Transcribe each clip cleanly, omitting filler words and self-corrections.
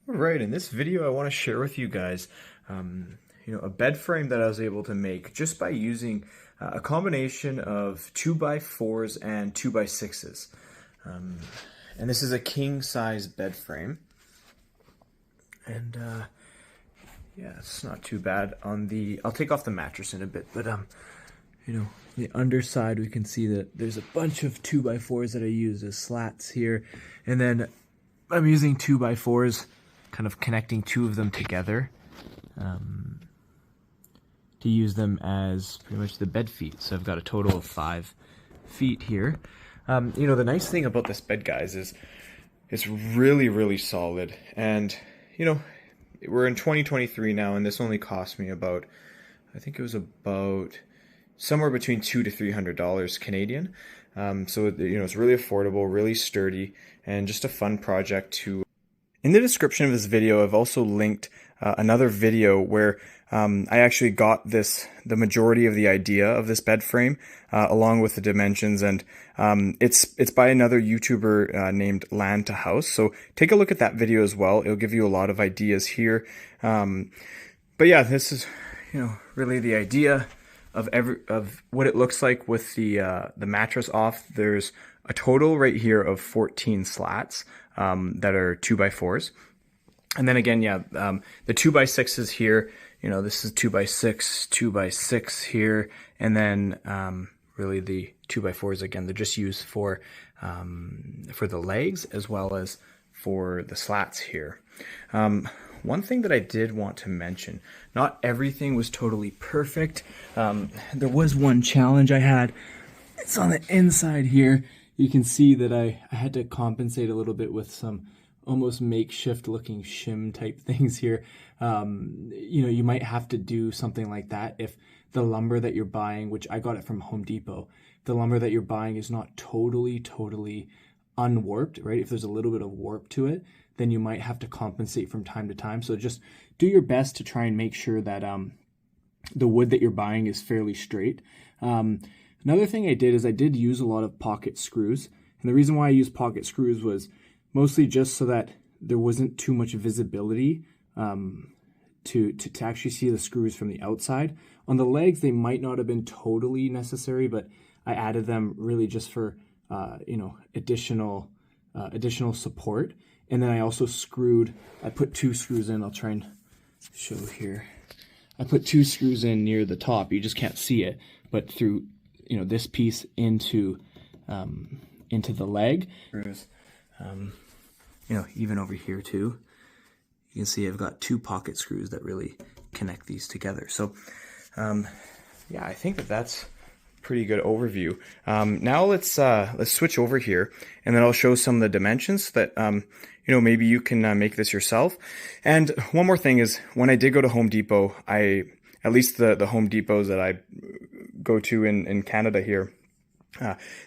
All right, in this video, I want to share with you guys, a bed frame that I was able to make just by using a combination of 2x4s and 2x6s. And this is a king size bed frame. And yeah, it's not too bad. I'll take off the mattress in a bit, but the underside we can see that there's a bunch of 2x4s that I use as slats here, and then I'm using 2x4s, kind of connecting two of them together to use them as pretty much the bed feet. So I've got a total of 5 feet here. The nice thing about this bed, guys, is it's really, really solid. And, we're in 2023 now, and this only cost me about, I think it was about somewhere between $200 to $300 Canadian. So, it's really affordable, really sturdy, and just a fun project to... In the description of this video, I've also linked another video where I actually got the majority of the idea of this bed frame, along with the dimensions, and it's by another YouTuber named Land to House. So take a look at that video as well. It'll give you a lot of ideas here. But yeah, this is really the idea of what it looks like with the mattress off. There's a total right here of 14 slats that are 2x4s. And then again, the 2x6s here, this is 2x6, 2x6 here. And then really the 2x4s, again, they're just used for the legs as well as for the slats here. One thing that I did want to mention, not everything was totally perfect. There was one challenge I had. It's on the inside here. You can see that I had to compensate a little bit with some almost makeshift looking shim type things here. You might have to do something like that if the lumber that you're buying, which I got it from Home Depot, the lumber that you're buying is not totally unwarped, right? If there's a little bit of warp to it, then you might have to compensate from time to time. So just do your best to try and make sure that the wood that you're buying is fairly straight. Another thing I did is I did use a lot of pocket screws. And the reason why I used pocket screws was mostly just so that there wasn't too much visibility to actually see the screws from the outside. On the legs, they might not have been totally necessary, but I added them really just for additional support. And then I also I put 2 screws in. I'll try and show here. I put 2 screws in near the top. You just can't see it, but through this piece into the leg. Screws. Even over here too, you can see I've got 2 pocket screws that really connect these together. So, yeah, I think that's a pretty good overview. Now let's switch over here, and then I'll show some of the dimensions that maybe you can make this yourself. And one more thing is, when I did go to Home Depot, at least the Home Depots that I go to in Canada here,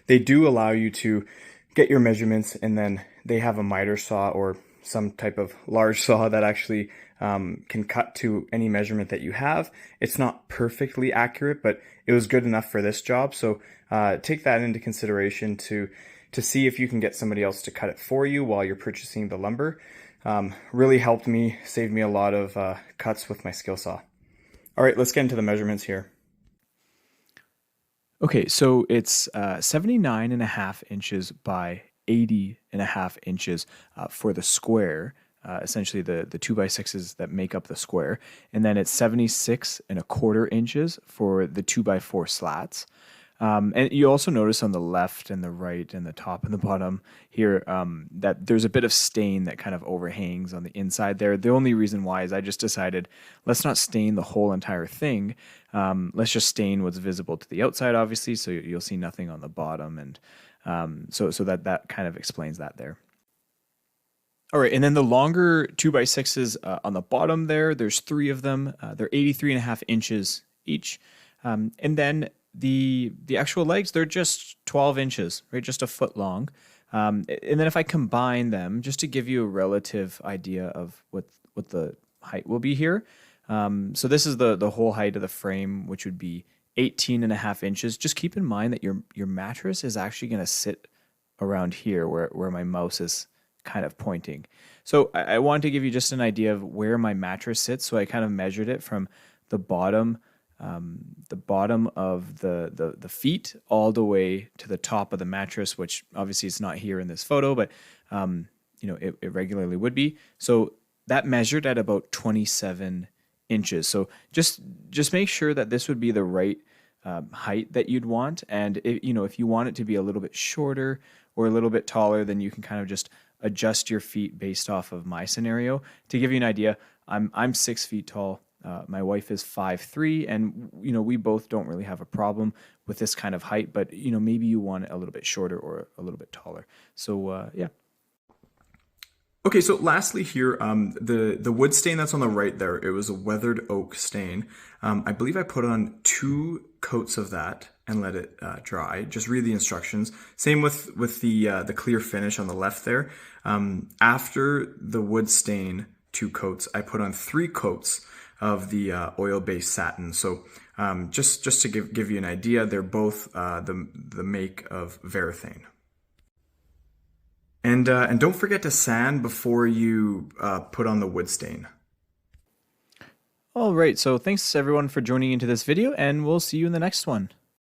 they do allow you to get your measurements, and then they have a miter saw or some type of large saw that actually can cut to any measurement that you have. It's not perfectly accurate, but it was good enough for this job. So take that into consideration to see if you can get somebody else to cut it for you while you're purchasing the lumber. Really helped me, saved me a lot of cuts with my skill saw. All right, let's get into the measurements here. Okay, so it's 79.5 inches by 80.5 inches for the square, essentially the 2x6s that make up the square. And then it's 76.25 inches for the 2x4 slats. And you also notice on the left and the right and the top and the bottom here that there's a bit of stain that kind of overhangs on the inside there. The only reason why is I just decided, let's not stain the whole entire thing. Let's just stain what's visible to the outside, obviously, so you'll see nothing on the bottom. And so that kind of explains that there. All right, and then the longer 2x6s on the bottom there's 3 of them. They're 83.5 inches each. And then the actual legs, they're just 12 inches, right? Just a foot long. And then if I combine them, just to give you a relative idea of what the height will be here. So this is the whole height of the frame, which would be 18.5 inches. Just keep in mind that your mattress is actually going to sit around here where my mouse is kind of pointing. So I wanted to give you just an idea of where my mattress sits. So I kind of measured it from the bottom, the bottom of the feet all the way to the top of the mattress, which obviously is not here in this photo, but it regularly would be. So that measured at about 27 inches. So just make sure that this would be the right height that you'd want. And if you want it to be a little bit shorter or a little bit taller, then you can kind of just adjust your feet based off of my scenario. To give you an idea, I'm 6 feet tall. My wife is 5'3", and we both don't really have a problem with this kind of height. But maybe you want it a little bit shorter or a little bit taller. So yeah. Okay, so lastly here, the wood stain that's on the right there, it was a weathered oak stain. I believe I put on 2 coats of that and let it dry. Just read the instructions. Same with the clear finish on the left there. After the wood stain 2 coats, I put on 3 coats of the oil-based satin. So just to give you an idea, they're both the make of Varathane. And don't forget to sand before you put on the wood stain. All right, so thanks everyone for joining into this video, and we'll see you in the next one.